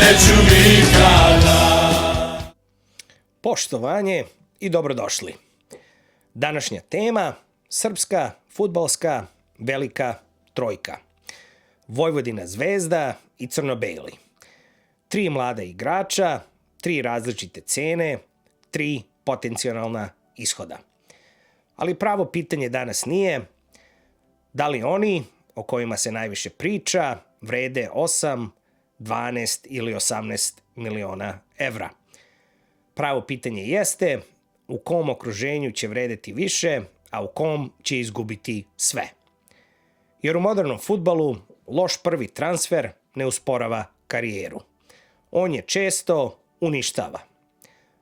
neću nikada. Poštovanje i dobrodošli. Današnja tema, srpska fudbalska velika trojka. Vojvodina Zvezda i Crno-beli. 3 mlada igrača, 3 različite cene, 3 potencijalna ishoda. Ali pravo pitanje danas nije da li oni, o kojima se najviše priča, vrede 8, 12 ili 18 miliona evra. Pravo pitanje jeste u kom okruženju će vredeti više, a u kom će izgubiti sve. Jer u modernom fudbalu loš prvi transfer ne usporava karijeru. On je često uništava.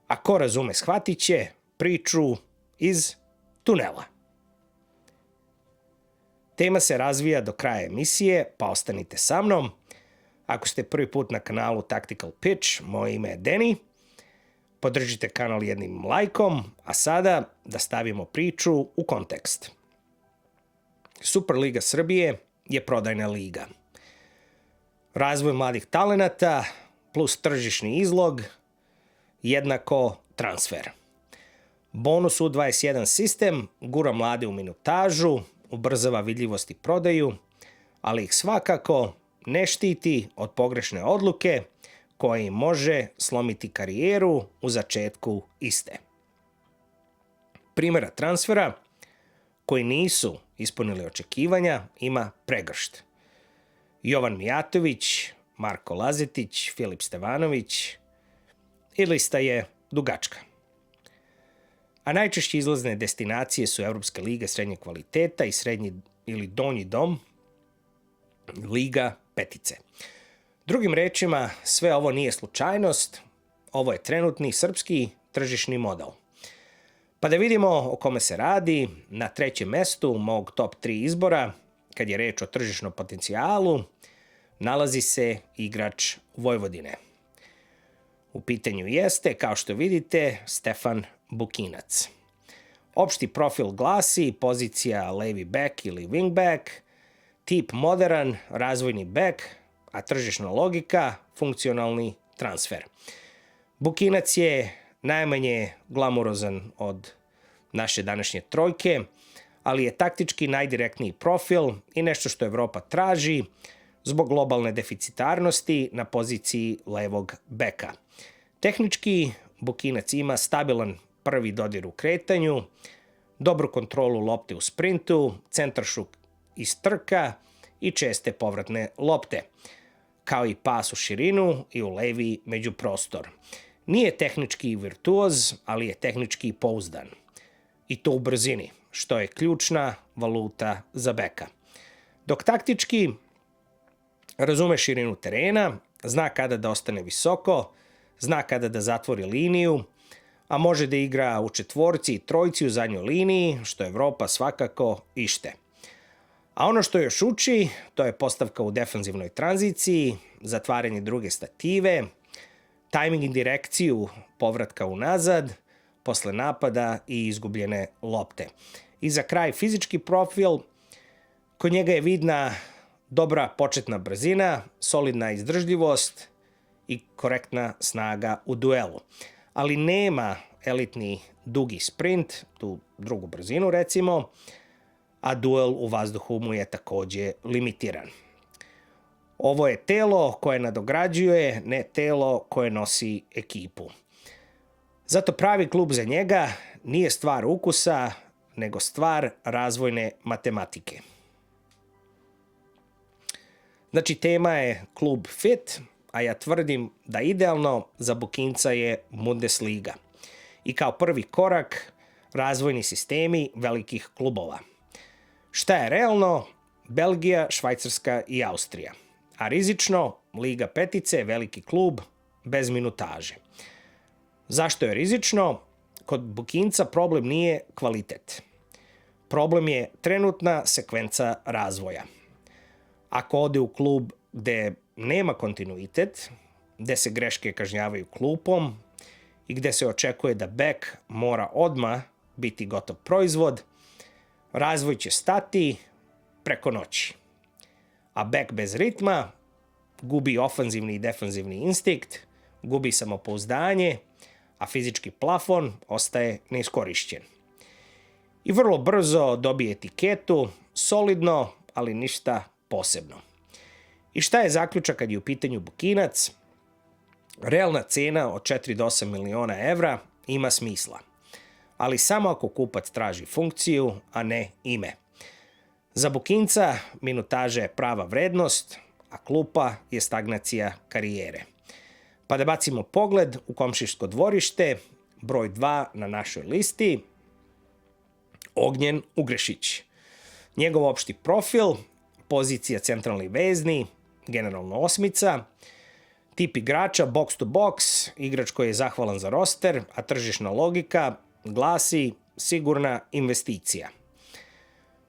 A ko razume shvatit će priču iz tunela. Tema se razvija do kraja emisije, pa ostanite sa mnom. Ako ste prvi put na kanalu Tactical Pitch, moje ime je Deni. Podržite kanal jednim lajkom, a sada da stavimo priču u kontekst. Superliga Srbije je prodajna liga. Razvoj mladih talenata plus tržišni izlog jednako transfer. Bonus U21 sistem gura mlade u minutažu, ubrzava vidljivost i prodaju, ali ih svakako ne štiti od pogrešne odluke koja im može slomiti karijeru u začetku iste. Primjera transfera koji nisu ispunili očekivanja ima pregršt. Jovan Mijatović, Marko Lazetić, Filip Stevanović i lista je dugačka. A najčešće izlazne destinacije su Evropska liga srednjeg kvaliteta i srednji ili donji dom, Liga petice. Drugim rečima, sve ovo nije slučajnost, ovo je trenutni srpski tržišni model. Pa da vidimo o kome se radi, na 3. mestu mog top 3 izbora, kad je reč o tržišnom potencijalu, nalazi se igrač Vojvodine. U pitanju jeste, kao što vidite, Stefan Bukinac. Opšti profil glasi pozicija levi bek ili wing back, tip moderan, razvojni bek, a tržišna logika, funkcionalni transfer. Bukinac je najmanje glamurozan od naše današnje trojke, ali je taktički najdirektniji profil i nešto što Evropa traži zbog globalne deficitarnosti na poziciji levog beka. Tehnički, Bukinac ima stabilan prvi dodir u kretanju, dobru kontrolu lopte u sprintu, centaršut iz trka i česte povratne lopte, kao i pas u širinu i u levi međuprostor. Nije tehnički virtuoz, ali je tehnički pouzdan. I to u brzini, što je ključna valuta za beka. Dok taktički razume širinu terena, zna kada da ostane visoko, zna kada da zatvori liniju, a može da igra u četvorci i trojci u zadnjoj liniji, što Evropa svakako ište. A ono što još uči, to je postavka u defanzivnoj tranziciji, zatvaranje druge stative, tajming i direkciju povratka unazad, posle napada i izgubljene lopte. I za kraj fizički profil, kod njega je vidna dobra početna brzina, solidna izdržljivost i korektna snaga u duelu. Ali nema elitni dugi sprint, tu drugu brzinu recimo, a duel u vazduhu mu je takođe limitiran. Ovo je telo koje nadograđuje, ne telo koje nosi ekipu. Zato pravi klub za njega nije stvar ukusa, nego stvar razvojne matematike. Znači, tema je klub fit, a ja tvrdim da idealno za Bukinca je Bundesliga. I kao prvi korak, razvojni sistemi velikih klubova. Šta je realno? Belgija, Švajcarska i Austrija. A rizično, Liga petice, veliki klub, bez minutaže. Zašto je rizično? Kod Bukinca problem nije kvalitet. Problem je trenutna sekvenca razvoja. Ako ode u klub gde nema kontinuitet, gde se greške kažnjavaju klupom i gde se očekuje da bek mora odmah biti gotov proizvod, razvoj će stati preko noći. A bek bez ritma gubi ofanzivni i defanzivni instinkt, gubi samopouzdanje, a fizički plafon ostaje neiskorišćen. I vrlo brzo dobije etiketu, solidno, ali ništa posebno. I šta je zaključak kad je u pitanju Bukinac? Realna cena od 4 do 8 miliona evra ima smisla, ali samo ako kupac traži funkciju, a ne ime. Za Bukinca minutaža je prava vrednost, a klupa je stagnacija karijere. Pa da bacimo pogled u komšijsko dvorište, broj 2 na našoj listi, Ognjen Ugrešić. Njegov opšti profil, pozicija centralni vezni, generalno osmica, tip igrača box to box, igrač koji je zahvalan za roster, a tržišna logika glasi sigurna investicija.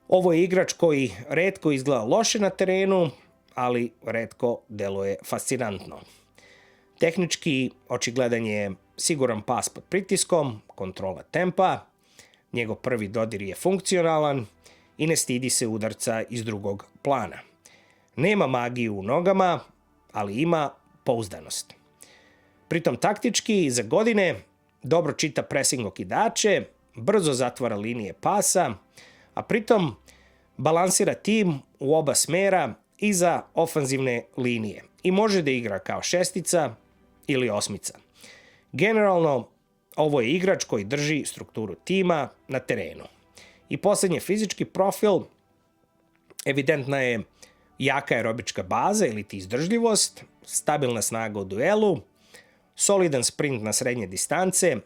Ovo je igrač koji retko izgleda loše na terenu, ali retko deluje fascinantno. Tehnički očigledan je siguran pas pod pritiskom, kontrola tempa, njegov prvi dodir je funkcionalan i ne stidi se udarca iz drugog plana. Nema magiju u nogama, ali ima pouzdanost. Pritom taktički za godine dobro čita pressing okidače, brzo zatvara linije pasa, a pritom balansira tim u oba smera iza ofanzivne linije i može da igra kao šestica ili osmica. Generalno, ovo je igrač koji drži strukturu tima na terenu. I poslednje, fizički profil, evidentna je jaka aerobička baza ili ti izdržljivost, stabilna snaga u duelu, solidan sprint na srednje distance,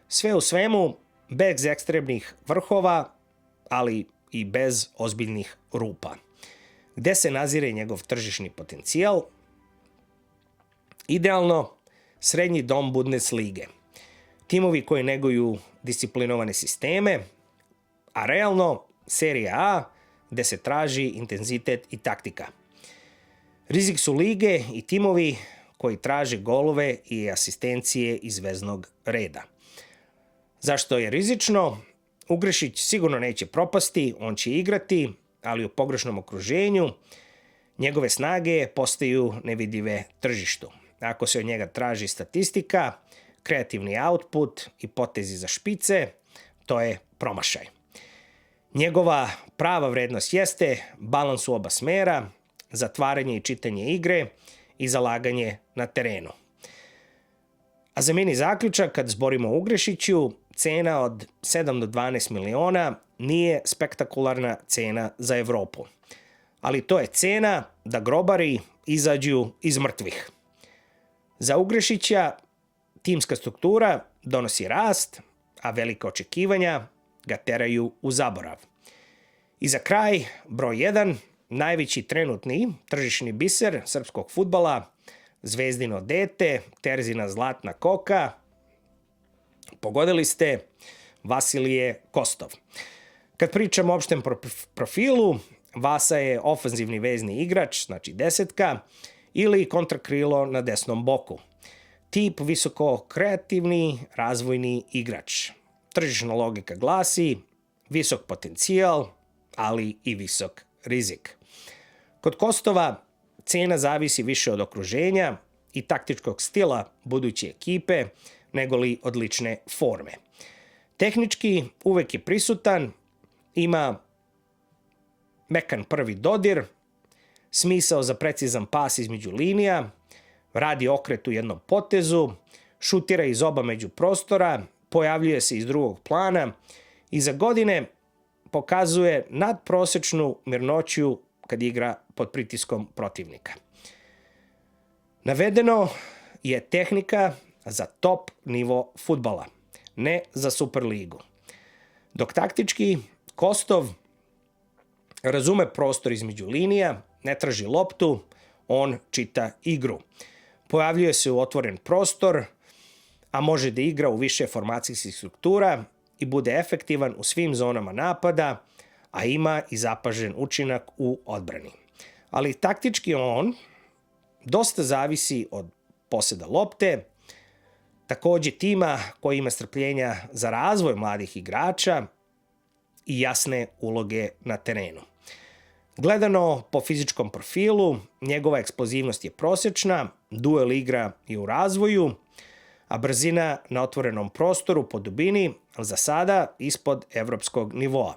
sve u svemu bez ekstremnih vrhova, ali i bez ozbiljnih rupa. Gde se nazire njegov tržišni potencijal? Idealno, srednji dom Bundeslige. Timovi koji neguju disciplinovane sisteme, a realno serija A gde se traži intenzitet i taktika. Rizik su lige i timovi koji traže golove i asistencije iz veznog reda. Zašto je rizično? Ugrešić sigurno neće propasti, on će igrati, ali u pogrešnom okruženju. Njegove snage postaju nevidljive tržištu. Ako se od njega traži statistika, kreativni output i potezi za špice, to je promašaj. Njegova prava vrednost jeste balans u oba smera, zatvaranje i čitanje igre i zalaganje na terenu. A za mini zaključak, kad zborimo o Ugrešiću, cena od 7 do 12 miliona nije spektakularna cena za Evropu. Ali to je cena da grobari izađu iz mrtvih. Za Ugrešića timska struktura donosi rast, a velika očekivanja ga teraju u zaborav. I za kraj, broj 1, najveći trenutni tržišni biser srpskog fudbala, Zvezdino dete, Terzina zlatna koka, pogodili ste, Vasilije Kostov. Kad pričamo o opštem profilu, Vasa je ofanzivni vezni igrač, znači desetka, ili kontrakrilo na desnom boku. Tip visoko kreativni, razvojni igrač. Tržišna logika glasi visok potencijal, ali i visok rizik. Kod Kostova cena zavisi više od okruženja i taktičkog stila buduće ekipe, nego li od lične forme. Tehnički uvek je prisutan, ima mekan prvi dodir, smisao za precizan pas između linija, radi okret u jednom potezu, šutira iz oba međuprostora, pojavljuje se iz drugog plana i za godine pokazuje nadprosečnu mirnoću kad igra pod pritiskom protivnika. Navedeno je tehnika za top nivo fudbala, ne za Superligu. Dok taktički Kostov razume prostor između linija, ne traži loptu, on čita igru. Pojavljuje se u otvoren prostor, a može da igra u više formacijskih struktura i bude efektivan u svim zonama napada, a ima i zapažen učinak u odbrani. Ali taktički on dosta zavisi od poseda lopte, takođe tima koji ima strpljenja za razvoj mladih igrača i jasne uloge na terenu. Gledano po fizičkom profilu, njegova eksplozivnost je prosječna, duel igra je u razvoju, a brzina na otvorenom prostoru po dubini za sada ispod evropskog nivoa.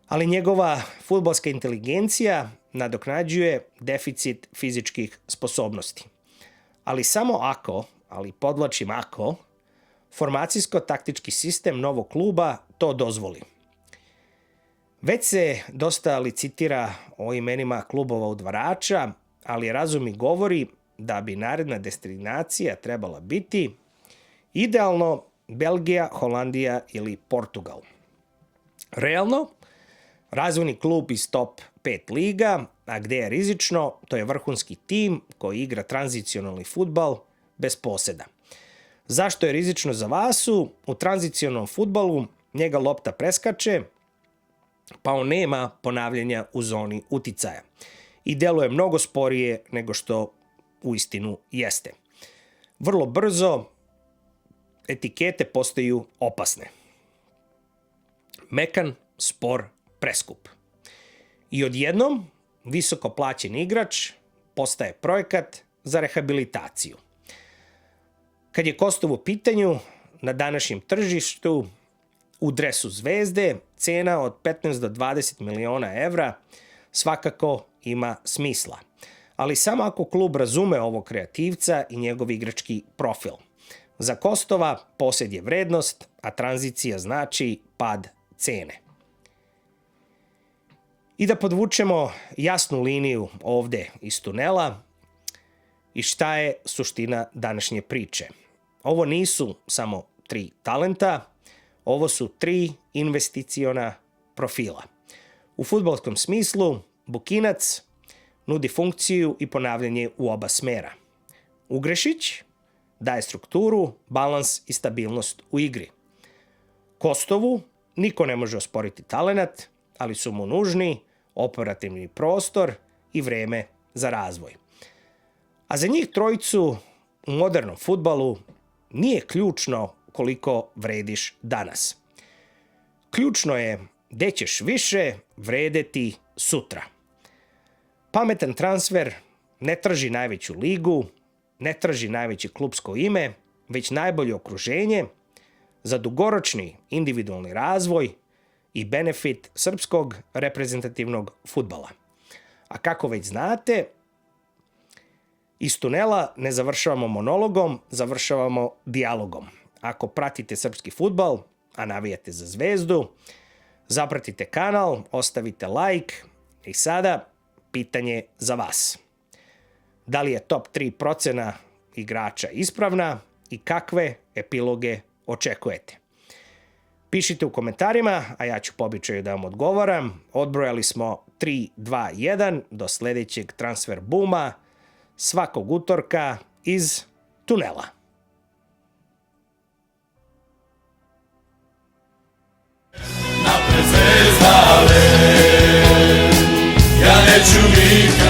Ali njegova fudbalska inteligencija nadoknađuje deficit fizičkih sposobnosti. Ali samo ako, ali podvlačim ako, formacijsko-taktički sistem novog kluba to dozvoli. Već se dosta licitira o imenima klubova udvarača, ali razum mi govori da bi naredna destinacija trebala biti idealno Belgija, Holandija ili Portugal. Realno, razvojni klub iz top 5 liga, a gde je rizično, to je vrhunski tim koji igra tranzicionalni fudbal bez poseda. Zašto je rizično za Vasu? U tranzicionalnom fudbalu njega lopta preskače, pa on nema ponavljanja u zoni uticaja i deluje mnogo sporije nego što uistinu jeste. Vrlo brzo etikete postaju opasne. Mekan, spor, preskup. I odjednom visoko plaćen igrač postaje projekat za rehabilitaciju. Kad je Kostov u pitanju, na današnjem tržištu, u dresu Zvezde, cena od 15 do 20 miliona evra svakako ima smisla. Ali samo ako klub razume ovog kreativca i njegov igrački profil. Za Kostova posjed je vrednost, a tranzicija znači pad cene. I da podvučemo jasnu liniju ovde iz tunela i šta je suština današnje priče. Ovo nisu samo 3 talenta, ovo su 3 investiciona profila. U fudbalskom smislu, Bukinac nudi funkciju i ponavljanje u oba smera. Ugrešić daje strukturu, balans i stabilnost u igri. Kostovu niko ne može osporiti talenat, ali su mu nužni operativni prostor i vreme za razvoj. A za njih trojicu u modernom fudbalu nije ključno koliko vrediš danas. Ključno je gde ćeš više vredeti sutra. Pametan transfer ne traži najveću ligu, ne traži najveće klupsko ime, već najbolje okruženje za dugoročni individualni razvoj i benefit srpskog reprezentativnog fudbala. A kako već znate, iz tunela ne završavamo monologom, završavamo dijalogom. Ako pratite srpski fudbal, a navijate za Zvezdu, zapratite kanal, ostavite like i sada pitanje za vas. Da li je top 3% igrača ispravna i kakve epiloge očekujete? Pišite u komentarima, a ja ću po običaju da vam odgovaram. Odbrojali smo 3, 2, 1 do sledećeg transfer buma svakog utorka iz tunela. Napred Zvezda, ja neću nikad